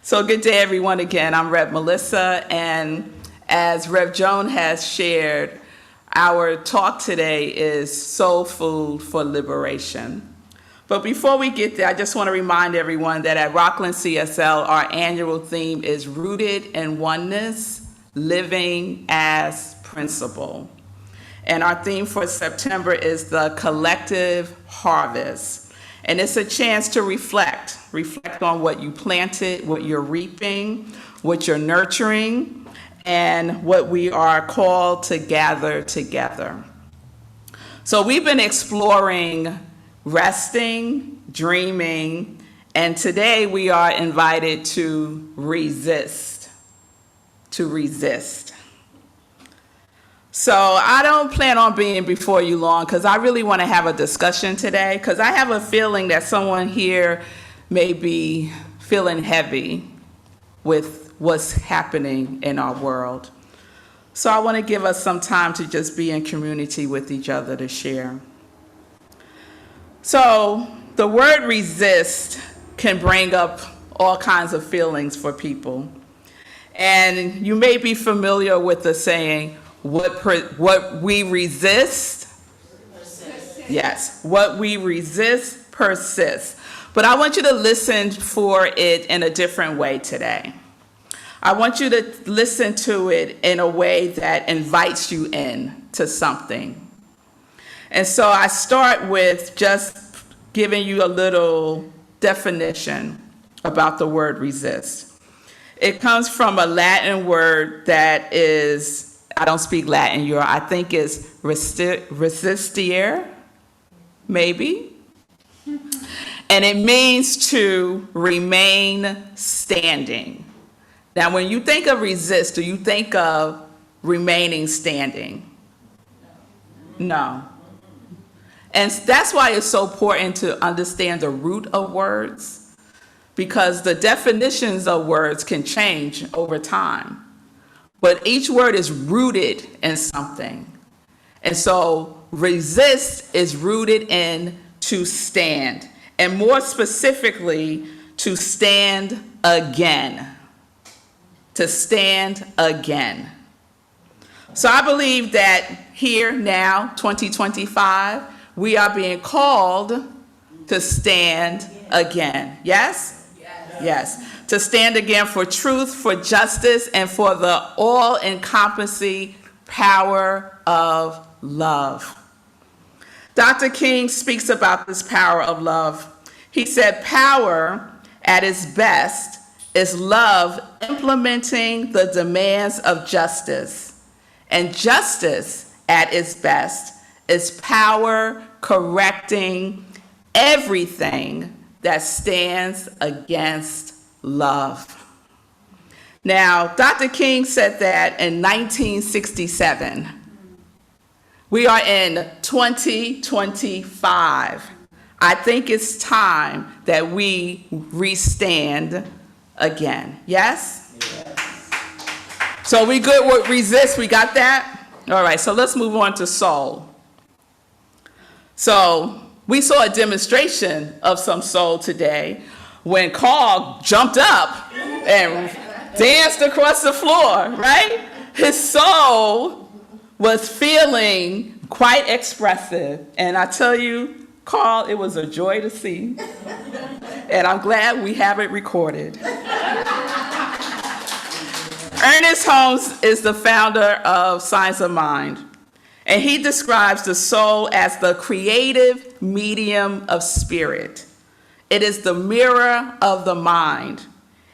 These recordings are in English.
So good day, everyone. Again, I'm Rev Melissa, and as Rev Joan has shared, our talk today is Soul Food for Liberation. But before we get there, I just want to remind everyone that at Rockland CSL, our annual theme is Rooted in Oneness, Living as Principle. And our theme for September is the Collective Harvest. And it's a chance to reflect on what you planted, what you're reaping, what you're nurturing, and what we are called to gather together. So we've been exploring resting, dreaming, and today we are invited to resist. So I don't plan on being before you long because I really want to have a discussion today because I have a feeling that someone here may be feeling heavy with what's happening in our world. So I want to give us some time to just be in community with each other to share. So the word resist can bring up all kinds of feelings for people. And you may be familiar with the saying, what we resist, persists. Yes, what we resist persists. But I want you to listen for it in a different way today. I want you to listen to it in a way that invites you in to something. And so I start with just giving you a little definition about the word resist. It comes from a Latin word that is, I don't speak Latin, I think it's resistere, maybe. And it means to remain standing. Now, when you think of resist, do you think of remaining standing? No. And that's why it's so important to understand the root of words, because the definitions of words can change over time. But each word is rooted in something. And so resist is rooted in to stand. And more specifically, to stand again. To stand again. So I believe that here now, 2025, we are being called to stand again. Yes? Yes. To stand again for truth, for justice, and for the all-encompassing power of love. Dr. King speaks about this power of love. He said, power at its best is love implementing the demands of justice. And justice at its best is power correcting everything that stands against love. Now, Dr. King said that in 1967. We are in 2025. I think it's time that we restand again. Yes? Yes. So we good with resist, we got that? All right, so let's move on to soul. So we saw a demonstration of some soul today when Carl jumped up and danced across the floor, right? His soul was feeling quite expressive. And I tell you, Carl, it was a joy to see. And I'm glad we have it recorded. Ernest Holmes is the founder of Science of Mind. And he describes the soul as the creative medium of spirit. It is the mirror of the mind.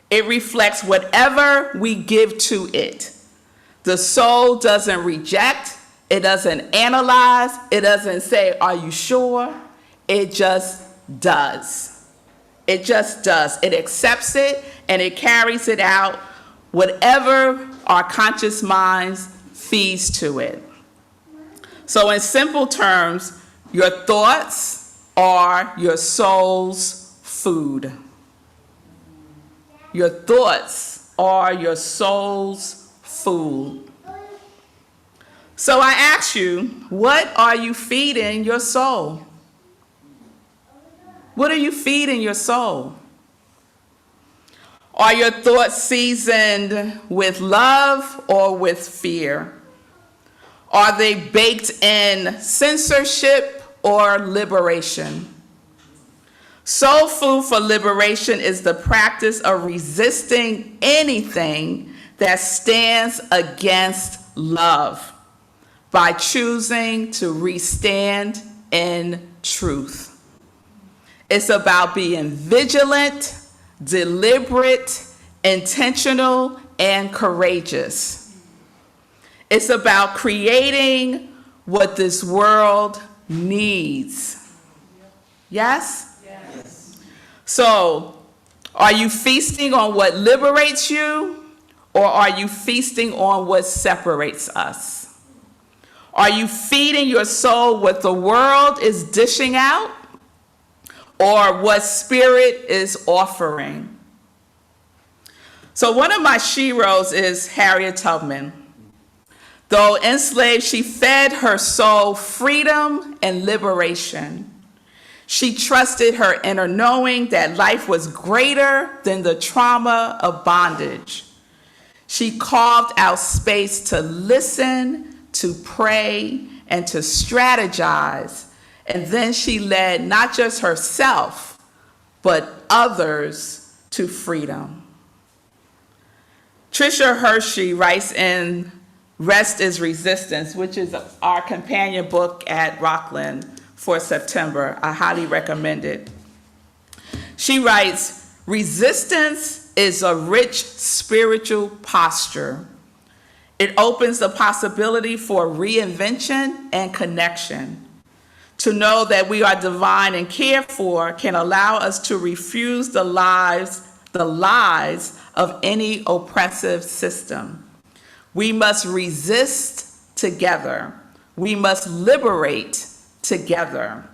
It reflects whatever we give to it. The soul doesn't reject, it doesn't analyze, it doesn't say, are you sure? It just does. It just does. It accepts it and it carries it out, whatever our conscious minds feeds to it. So in simple terms, your thoughts are your soul's food. Your thoughts are your soul's food. So I ask you, what are you feeding your soul? What are you feeding your soul? Are your thoughts seasoned with love or with fear? Are they baked in censorship or liberation? Soul food for liberation is the practice of resisting anything that stands against love by choosing to restand in truth. It's about being vigilant, deliberate, intentional, and courageous. It's about creating what this world needs. Yes? Yes. So, are you feasting on what liberates you, or are you feasting on what separates us? Are you feeding your soul what the world is dishing out, or what spirit is offering? So one of my sheroes is Harriet Tubman. Though enslaved, she fed her soul freedom and liberation. She trusted her inner knowing that life was greater than the trauma of bondage. She carved out space to listen, to pray, and to strategize. And then she led not just herself, but others to freedom. Tricia Hershey writes in Rest is Resistance, which is our companion book at Rockland for September. I highly recommend it. She writes, resistance is a rich spiritual posture. It opens the possibility for reinvention and connection. To know that we are divine and cared for can allow us to refuse the lies of any oppressive system. We must resist together. We must liberate together.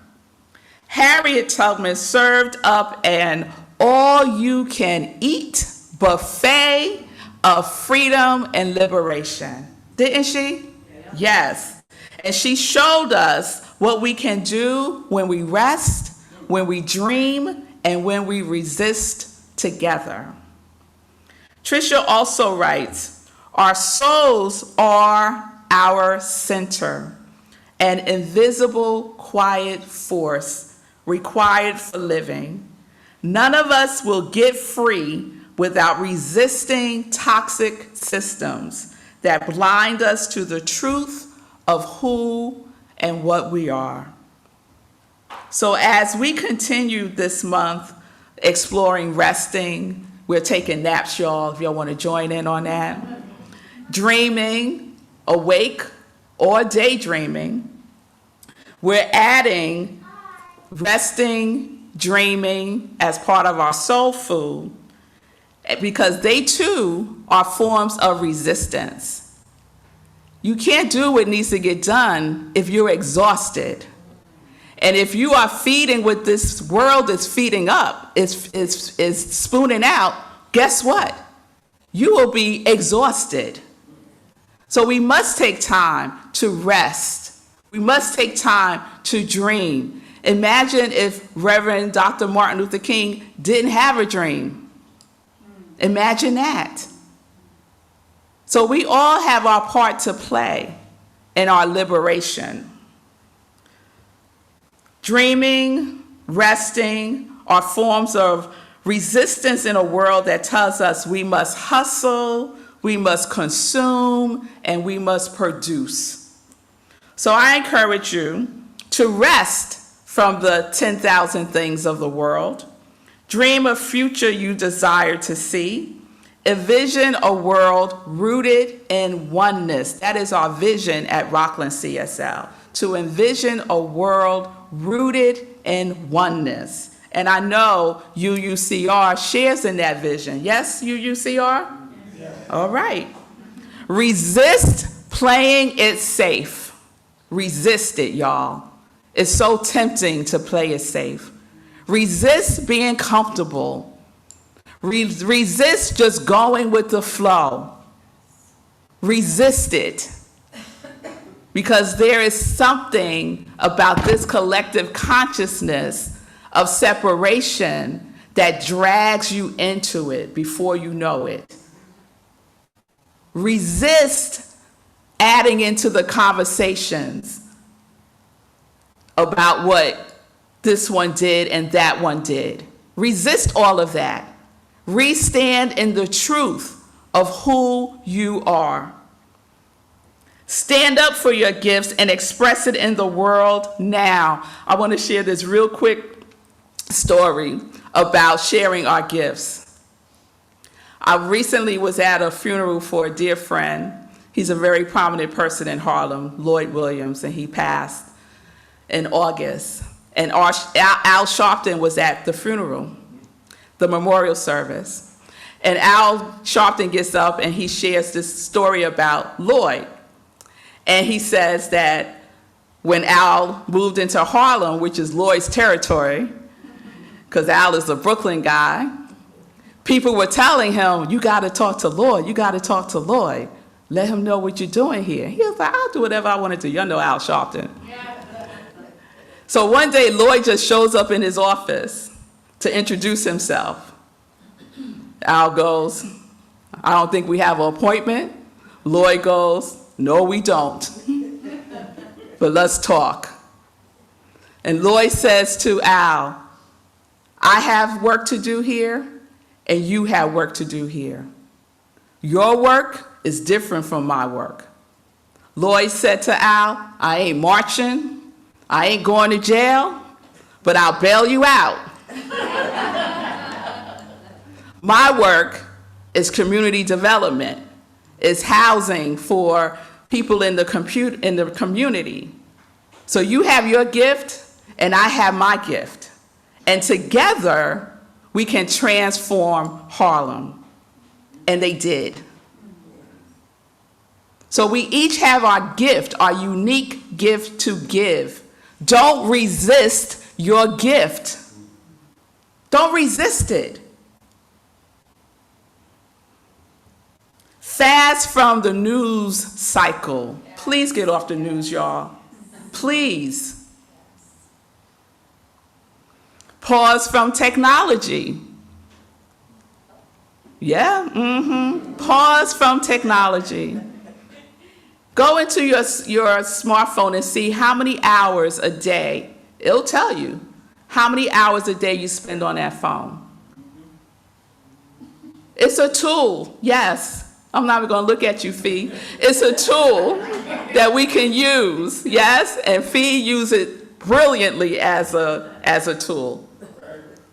Harriet Tubman served up an all-you-can-eat buffet of freedom and liberation. Didn't she? Yeah. Yes. And she showed us what we can do when we rest, when we dream, and when we resist together. Tricia also writes, our souls are our center, an invisible, quiet force required for living. None of us will get free without resisting toxic systems that blind us to the truth of who and what we are. So as we continue this month exploring resting, we're taking naps, y'all, if y'all want to join in on that. Dreaming, awake, or daydreaming. We're adding resting, dreaming as part of our soul food because they too are forms of resistance. You can't do what needs to get done if you're exhausted. And if you are feeding what this world is feeding up, is spooning out, guess what? You will be exhausted. So we must take time to rest. We must take time to dream. Imagine if Reverend Dr. Martin Luther King didn't have a dream. Imagine that. So we all have our part to play in our liberation. Dreaming, resting are forms of resistance in a world that tells us we must hustle, we must consume, and we must produce. So I encourage you to rest from the 10,000 things of the world. Dream a future you desire to see. Envision a world rooted in oneness. That is our vision at Rockland CSL, to envision a world rooted in oneness. And I know UUCR shares in that vision. Yes, UUCR? Yes. All right. Resist playing it safe. Resist it, y'all. It's so tempting to play it safe. Resist being comfortable. Resist just going with the flow. Resist it. Because there is something about this collective consciousness of separation that drags you into it before you know it. Resist adding into the conversations about what this one did and that one did. Resist all of that. Restand in the truth of who you are. Stand up for your gifts and express it in the world now. I want to share this real quick story about sharing our gifts. I recently was at a funeral for a dear friend. He's a very prominent person in Harlem, Lloyd Williams, and he passed in August. And Al Sharpton was at the funeral, the memorial service. And Al Sharpton gets up and he shares this story about Lloyd. And he says that when Al moved into Harlem, which is Lloyd's territory, because Al is a Brooklyn guy, people were telling him, you got to talk to Lloyd, you got to talk to Lloyd. Let him know what you're doing here. He was like, I'll do whatever I want to do. Y'all know Al Sharpton. So one day, Lloyd just shows up in his office to introduce himself. Al goes, I don't think we have an appointment. Lloyd goes, no, we don't. But let's talk. And Lloyd says to Al, I have work to do here, and you have work to do here. Your work is different from my work. Lloyd said to Al, I ain't marching, I ain't going to jail, but I'll bail you out. My work is community development, is housing for people in the community. So you have your gift, and I have my gift. And together, we can transform Harlem. And they did. So we each have our gift, our unique gift to give. Don't resist your gift. Don't resist it. Fast from the news cycle. Please get off the news, y'all. Please. Pause from technology. Yeah, Pause from technology. Go into your smartphone and see how many hours a day. It'll tell you how many hours a day you spend on that phone. It's a tool, yes. I'm not even going to look at you, Fee. It's a tool that we can use, yes? And Fee uses it brilliantly as a tool.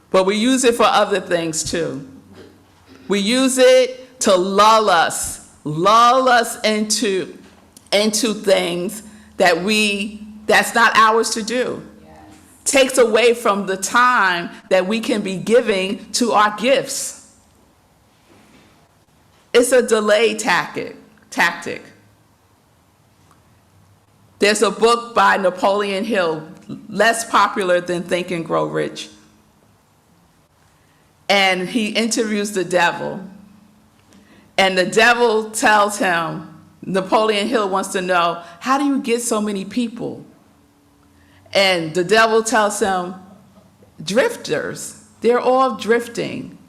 But we use it for other things too. We use it to lull us into things that's not ours to do. Yes. Takes away from the time that we can be giving to our gifts. It's a delay tactic. There's a book by Napoleon Hill, less popular than Think and Grow Rich. And he interviews the devil. And the devil tells him, Napoleon Hill wants to know, how do you get so many people? And the devil tells him, drifters, they're all drifting.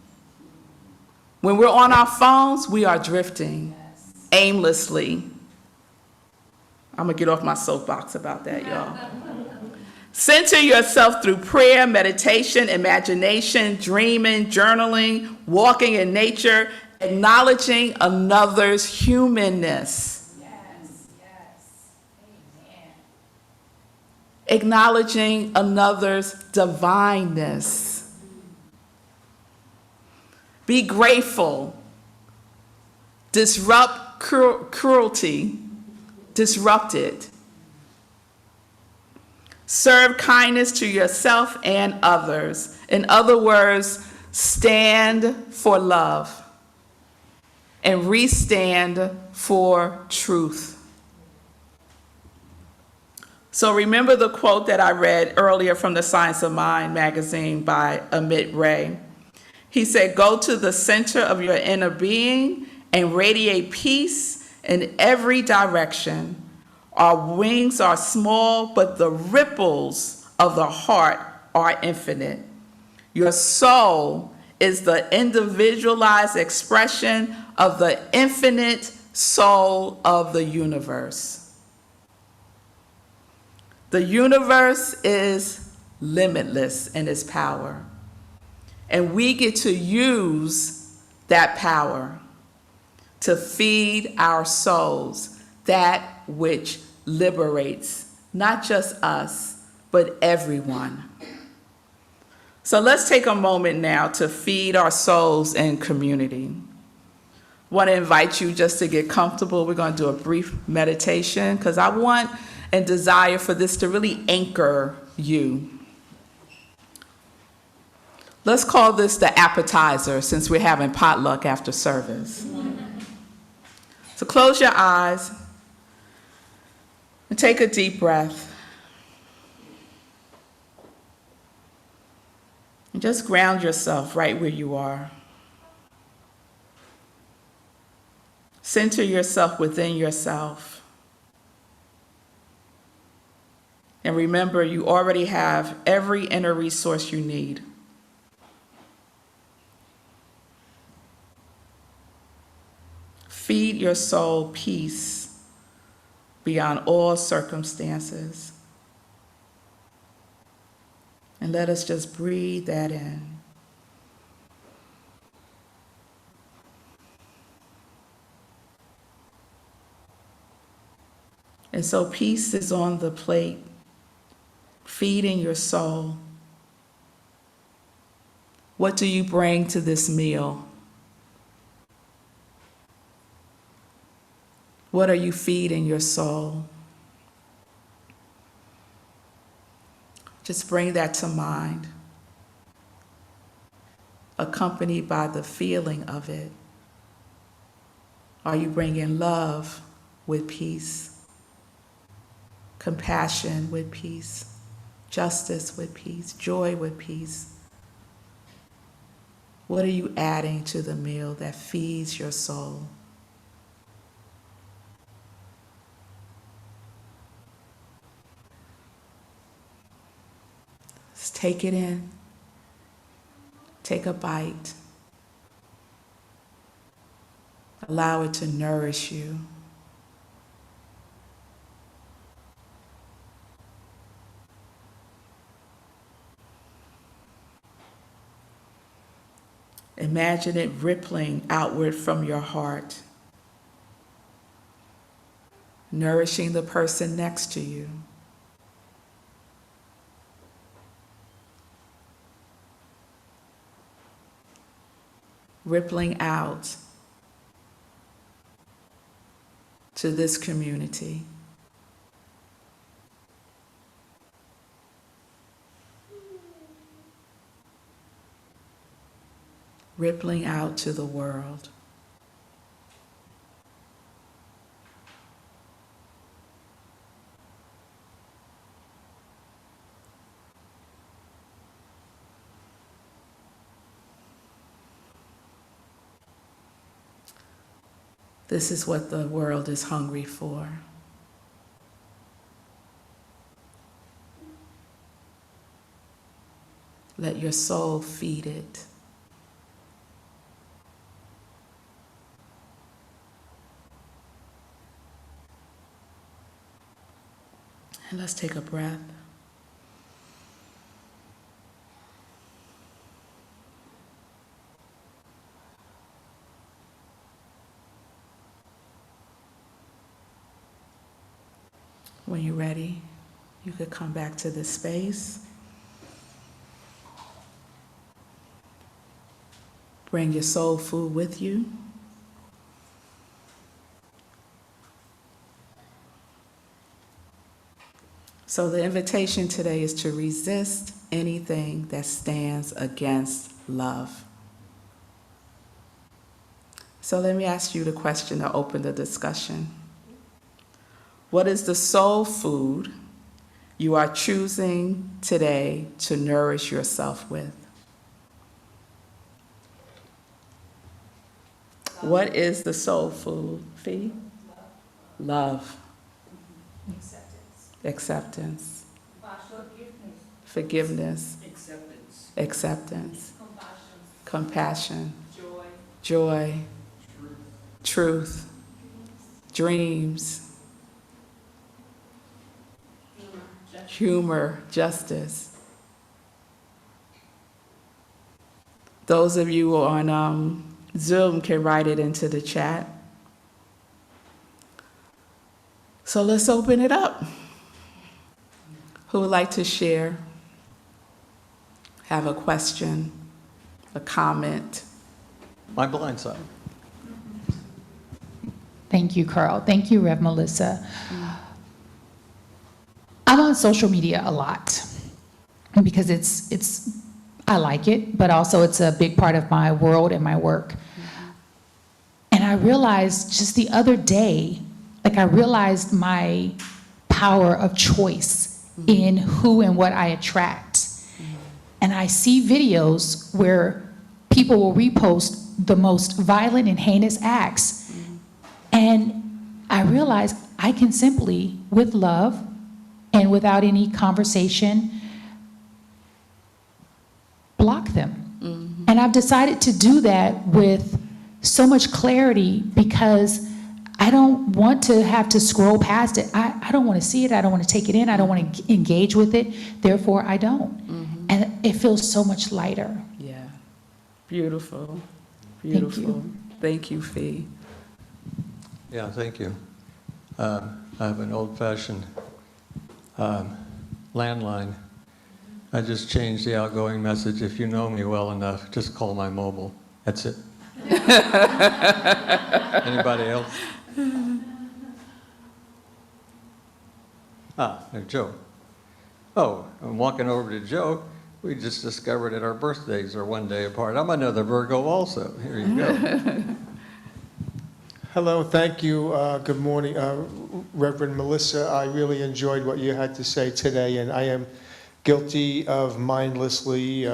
When we're on our phones, we are drifting aimlessly. I'm going to get off my soapbox about that, y'all. Center yourself through prayer, meditation, imagination, dreaming, journaling, walking in nature, acknowledging another's humanness. Yes, yes. Amen. Acknowledging another's divineness. Be grateful. Disrupt cruelty. Disrupt it. Serve kindness to yourself and others. In other words, stand for love and restand for truth. So remember the quote that I read earlier from the Science of Mind magazine by Amit Ray. He said, go to the center of your inner being and radiate peace in every direction. Our wings are small, but the ripples of the heart are infinite. Your soul is the individualized expression of the infinite soul of the universe. The universe is limitless in its power, and we get to use that power to feed our souls that which liberates not just us, but everyone. So let's take a moment now to feed our souls in community. I want to invite you just to get comfortable. We're going to do a brief meditation because I want and desire for this to really anchor you. Let's call this the appetizer since we're having potluck after service. So close your eyes and take a deep breath. And just ground yourself right where you are. Center yourself within yourself. And remember, you already have every inner resource you need. Feed your soul peace beyond all circumstances. And let us just breathe that in. And so peace is on the plate, feeding your soul. What do you bring to this meal? What are you feeding your soul? Just bring that to mind, accompanied by the feeling of it. Are you bringing love with peace, compassion with peace, justice with peace, joy with peace? What are you adding to the meal that feeds your soul? Just take it in. Take a bite. Allow it to nourish you. Imagine it rippling outward from your heart, nourishing the person next to you. Rippling out to this community. Rippling out to the world. This is what the world is hungry for. Let your soul feed it. And let's take a breath. When you're ready, you could come back to this space. Bring your soul food with you. So the invitation today is to resist anything that stands against love. So let me ask you the question to open the discussion. What is the soul food you are choosing today to nourish yourself with? What is the soul food, Fee? Love. Acceptance. Acceptance. Forgiveness. Forgiveness. Acceptance. acceptance, compassion, joy, joy, truth, dreams, humor, justice. Those of you on Zoom can write it into the chat. So let's open it up. Who would like to share? Have a question, a comment? My blind side. Thank you, Carl. Thank you, Rev. Melissa. I'm on social media a lot because I like it, but also it's a big part of my world and my work. And I realized just the other day, I realized my power of choice in who and what I attract. And I see videos where people will repost the most violent and heinous acts. And I realize I can simply, with love and without any conversation, block them. And I've decided to do that with so much clarity because I don't want to have to scroll past it. I don't want to see it. I don't want to take it in. I don't want to engage with it. Therefore, I don't. And it feels so much lighter. Yeah. Beautiful. Beautiful. Thank you, Fee. Yeah, thank you. I have an old-fashioned landline. I just changed the outgoing message. If you know me well enough, just call my mobile. That's it. Anybody else? There's Joe. Oh, I'm walking over to Joe. We just discovered that our birthdays are one day apart. I'm another Virgo also. Here you go. Hello, thank you. Good morning, Reverend Melissa. I really enjoyed what you had to say today, and I am guilty of mindlessly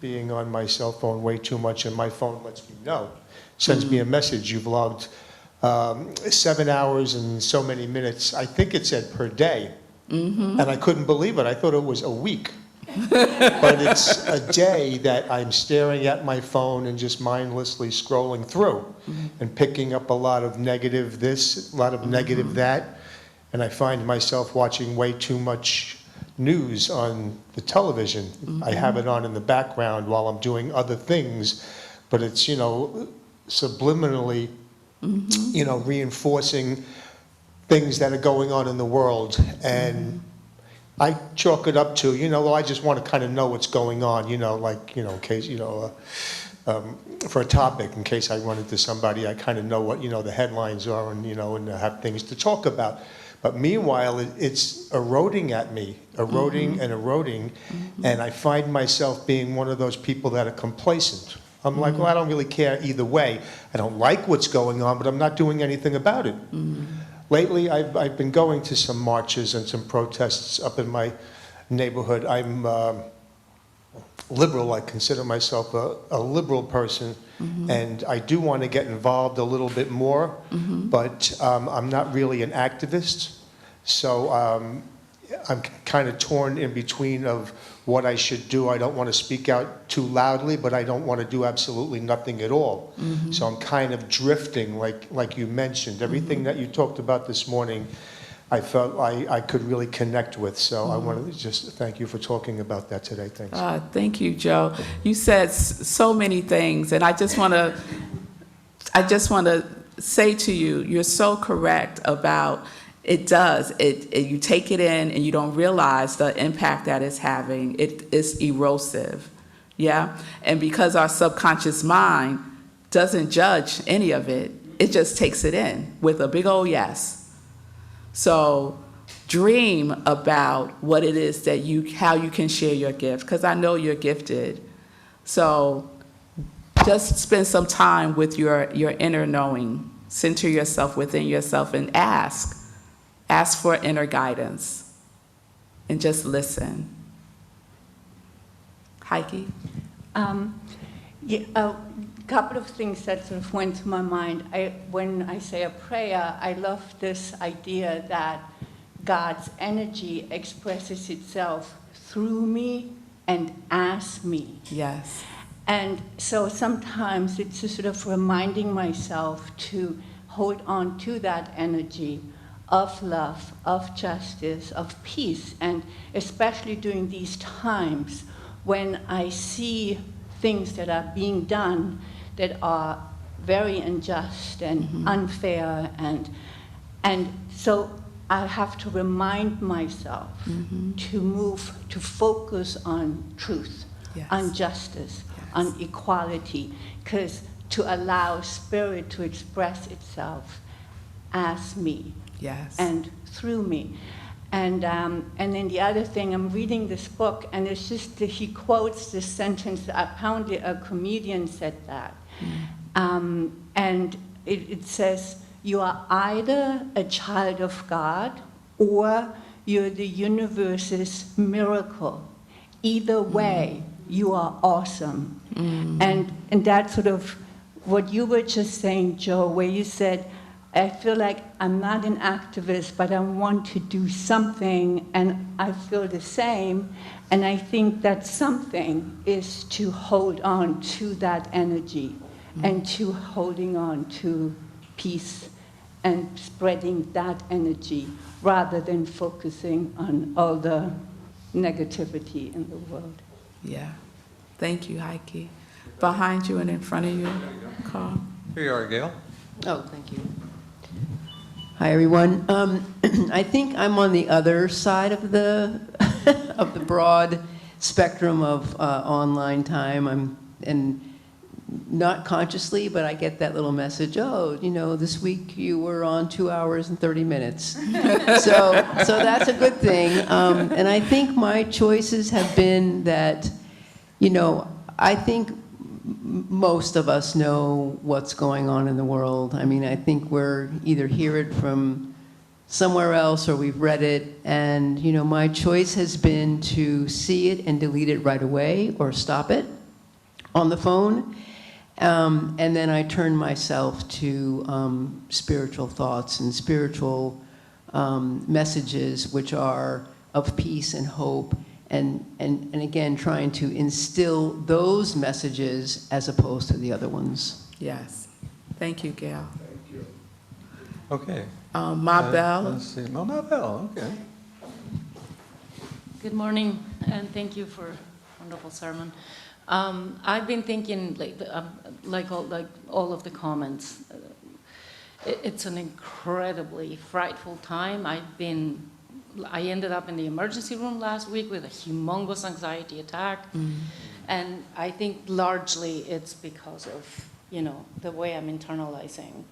being on my cell phone way too much, and my phone lets me know, sends me a message. You've logged 7 hours and so many minutes. I think it said per day, and I couldn't believe it. I thought it was a week. But it's a day that I'm staring at my phone and just mindlessly scrolling through and picking up a lot of negative this, a lot of negative that, and I find myself watching way too much news on the television. I have it on in the background while I'm doing other things, but it's, subliminally, reinforcing things that are going on in the world. And I chalk it up to, I just want to kind of know what's going on, in case, for a topic, in case I run into somebody, I kind of know what, the headlines are and, and have things to talk about. But meanwhile, it's eroding at me, eroding, and I find myself being one of those people that are complacent. I'm like, well, I don't really care either way. I don't like what's going on, but I'm not doing anything about it. Lately, I've been going to some marches and some protests up in my neighborhood. I'm liberal. I consider myself a liberal person, and I do want to get involved a little bit more, but I'm not really an activist. So I'm kind of torn in between of what I should do. I don't want to speak out too loudly, but I don't want to do absolutely nothing at all. So I'm kind of drifting, like you mentioned. Everything that you talked about this morning, I felt I could really connect with. So I want to just thank you for talking about that today. Thanks. Thank you, Joe. You said so many things, and I just want to say to you, you're so correct about it does. You take it in and you don't realize the impact that it's having. It is erosive, yeah? And because our subconscious mind doesn't judge any of it, it just takes it in with a big old yes. So dream about what it is that how you can share your gift, because I know you're gifted. So just spend some time with your inner knowing. Center yourself within yourself and ask for inner guidance, and just listen. Heike? A couple of things that sort of went to my mind. When I say a prayer, I love this idea that God's energy expresses itself through me and as me. Yes. And so sometimes it's just sort of reminding myself to hold on to that energy of love, of justice, of peace, and especially during these times when I see things that are being done that are very unjust and unfair, and so I have to remind myself to focus on truth, Yes. on justice, Yes. on equality, because to allow spirit to express itself as me Yes. and through me. And then the other thing, I'm reading this book, and it's just that he quotes this sentence. Apparently, a comedian said that, and it says, "You are either a child of God, or you're the universe's miracle. Either way, you are awesome." And that's sort of what you were just saying, Joe, where you said, I feel like I'm not an activist, but I want to do something, and I feel the same. And I think that something is to hold on to that energy and to holding on to peace and spreading that energy rather than focusing on all the negativity in the world. Yeah. Thank you, Heike. Behind you and in front of you, Carl. Here you are, Gail. Oh, thank you. Hi, everyone. I think I'm on the other side of the of the broad spectrum of online time. And not consciously, but I get that little message. Oh, you know, this week you were on 2 hours and 30 minutes. So that's a good thing. And I think my choices have been that, you know, I think most of us know what's going on in the world. I mean, I think we're either hear it from somewhere else or we've read it. And, you know, my choice has been to see it and delete it right away or stop it on the phone. And then I turn myself to spiritual thoughts and spiritual messages, which are of peace and hope. And again, trying to instill those messages as opposed to the other ones. Yes. Thank you, Gail. Okay. Ma Bell. Let's see. Ma Bell, okay. Good morning, and thank you for a wonderful sermon. I've been thinking, like all of the comments, it's an incredibly frightful time. I ended up in the emergency room last week with a humongous anxiety attack, and I think largely it's because of, you know, the way I'm internalizing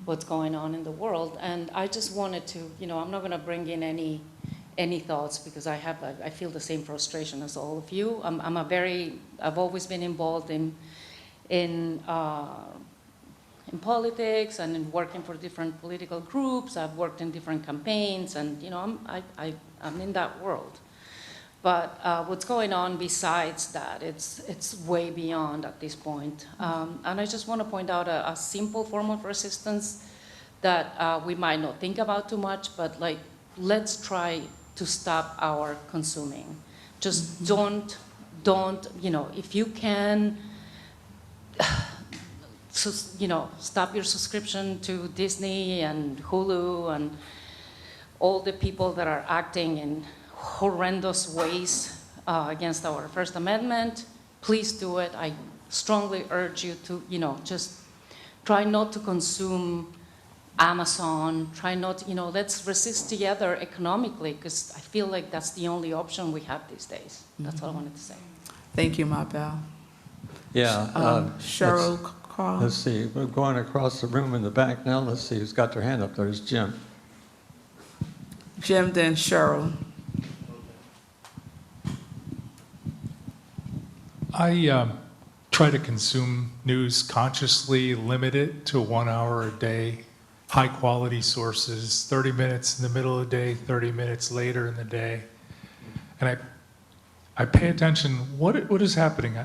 what's going on in the world. And I just wanted to, you know, I'm not going to bring in any thoughts because I feel the same frustration as all of you. I've always been involved in politics and in working for different political groups. I've worked in different campaigns, and you know, I'm in that world. But what's going on besides that, it's way beyond at this point. And I just want to point out a simple form of resistance that we might not think about too much, but like, let's try to stop our consuming. Just don't, you know, if you can, so, you know, stop your subscription to Disney and Hulu and all the people that are acting in horrendous ways against our First Amendment. Please do it. I strongly urge you to, you know, just try not to consume Amazon. Try not, you know, let's resist together economically, because I feel like that's the only option we have these days. That's all I wanted to say. Thank you, Ma Bell. Yeah. Cheryl Carl. Let's see. We're going across the room in the back now. Let's see who's got their hand up. There's Jim. Jim, then Cheryl. I try to consume news consciously, limit it to 1 hour a day, high quality sources, 30 minutes in the middle of the day, 30 minutes later in the day. And I pay attention, what is happening?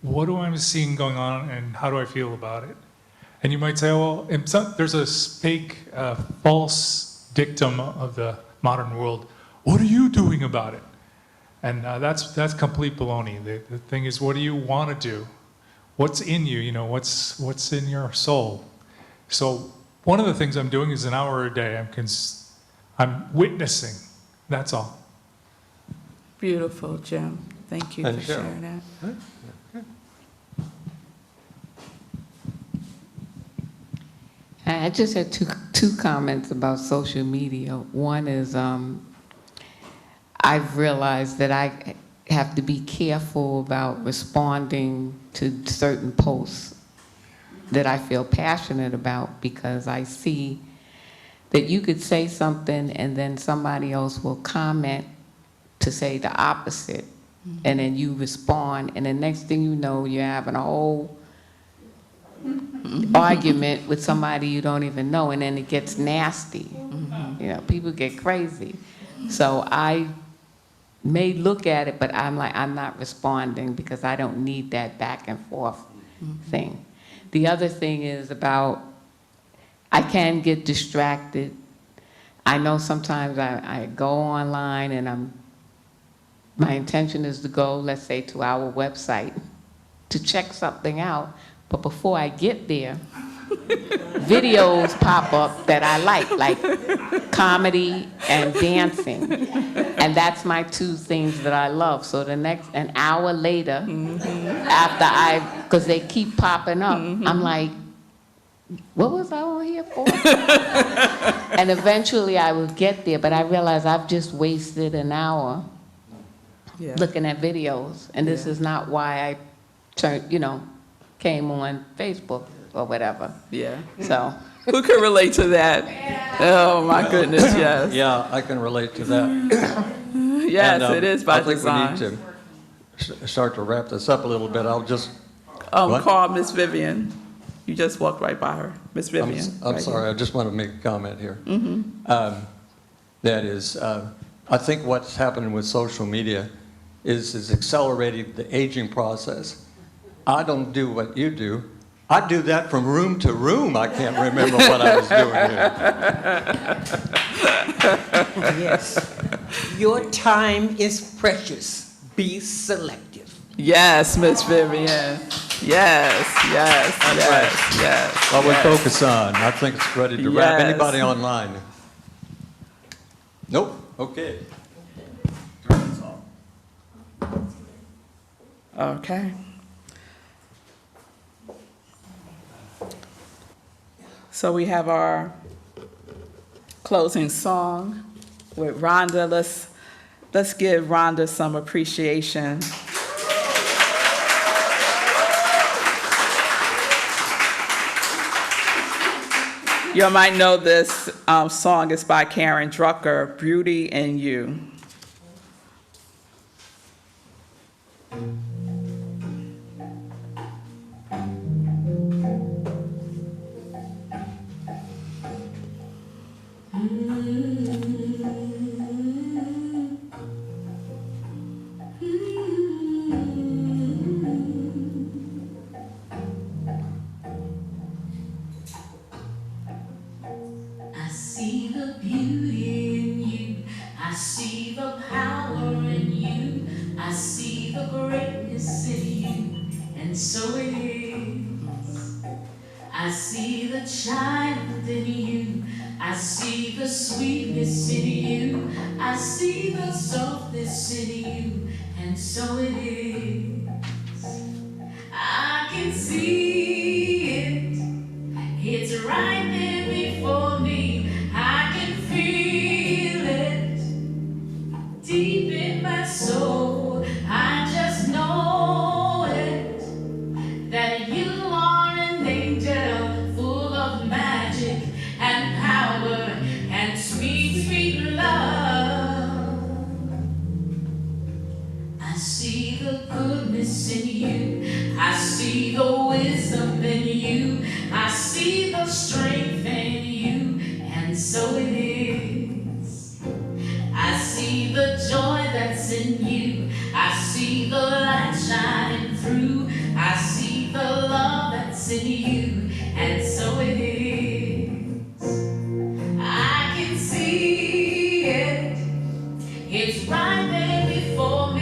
What do I seeing going on, and how do I feel about it? And you might say, well, there's a fake, false dictum of the modern world. What are you doing about it? And that's complete baloney. The thing is, what do you want to do? What's in you? You know, what's in your soul? So one of the things I'm doing is an hour a day. I'm witnessing. That's all. Beautiful, Jim. Thank you And for Cheryl. sharing that. I just had two comments about social media. One is I've realized that I have to be careful about responding to certain posts that I feel passionate about, because I see that you could say something and then somebody else will comment to say the opposite, and then you respond, and the next thing you know, you're having a whole argument with somebody you don't even know, and then it gets nasty. You know, people get crazy. So I may look at it, but I'm like, I'm not responding because I don't need that back and forth thing. The other thing is about, I can get distracted. I know sometimes I go online and my intention is to go, let's say, to our website to check something out, but before I get there, videos pop up that I like comedy and dancing. And that's my two things that I love. So an hour later, after because they keep popping up, I'm like, what was I on here for? And eventually I will get there, but I realize I've just wasted an hour looking at videos. And this is not why I came on Facebook or whatever. Yeah. So. Who can relate to that? Oh, my goodness, yes. Yeah, I can relate to that. Yes, And, it is by I think design. we need to start to wrap this up a little bit. I'll just... What? Call Miss Vivian. You just walked right by her. Miss Vivian. I'm right sorry, here. I just want to make a comment here. That is, I think what's happening with social media is accelerating the aging process. I don't do what you do. I do that from room to room. I can't remember what I was doing here. Yes. Your time is precious. Be selective. Yes, Miss Vivian. Yes, yes, That's yes, yes. Well, we yes. focus on. I think it's ready to wrap. Yes. Anybody online? Nope. Okay. Okay. So we have our closing song with Rhonda. Let's give Rhonda some appreciation. You might know this song is by Karen Drucker, Beauty in You. I see the beauty in you. I see the power in you. I see the greatness in you. And so it is. I see the child in you. I see the sweetness in you. I see the softness in you. And so it is. I can see it. It's right there before me. I can feel it deep in my soul. I just know it, that you are an angel full of magic and power and sweet, sweet love. I see the goodness in you. I see the wisdom in you. I see the strength in you, and so it is. I see the joy that's in you. I see the light shining through. I see the love that's in you, and so it is. I can see it. It's right there before me.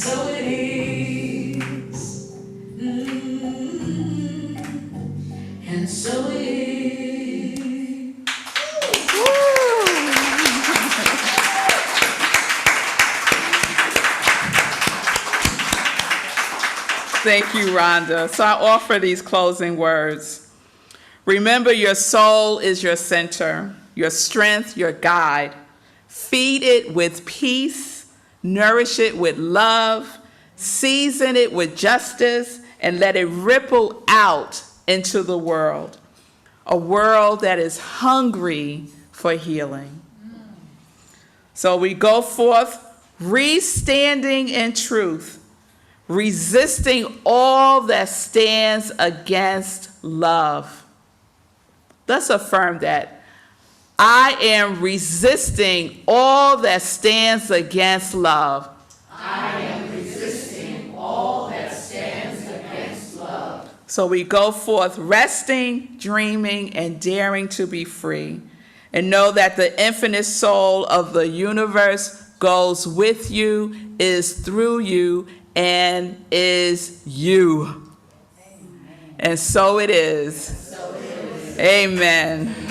so it is. And so it is. Thank you, Rhonda. So I offer these closing words. Remember, your soul is your center, your strength, your guide. Feed it with peace, nourish it with love, season it with justice, and let it ripple out into the world, a world that is hungry for healing. So we go forth, re-standing in truth, resisting all that stands against love. Let's affirm that. I am resisting all that stands against love. I am resisting all that stands against love. So we go forth resting, dreaming, and daring to be free. And know that the infinite soul of the universe goes with you, is through you, and is you. Amen. And so it is. Amen.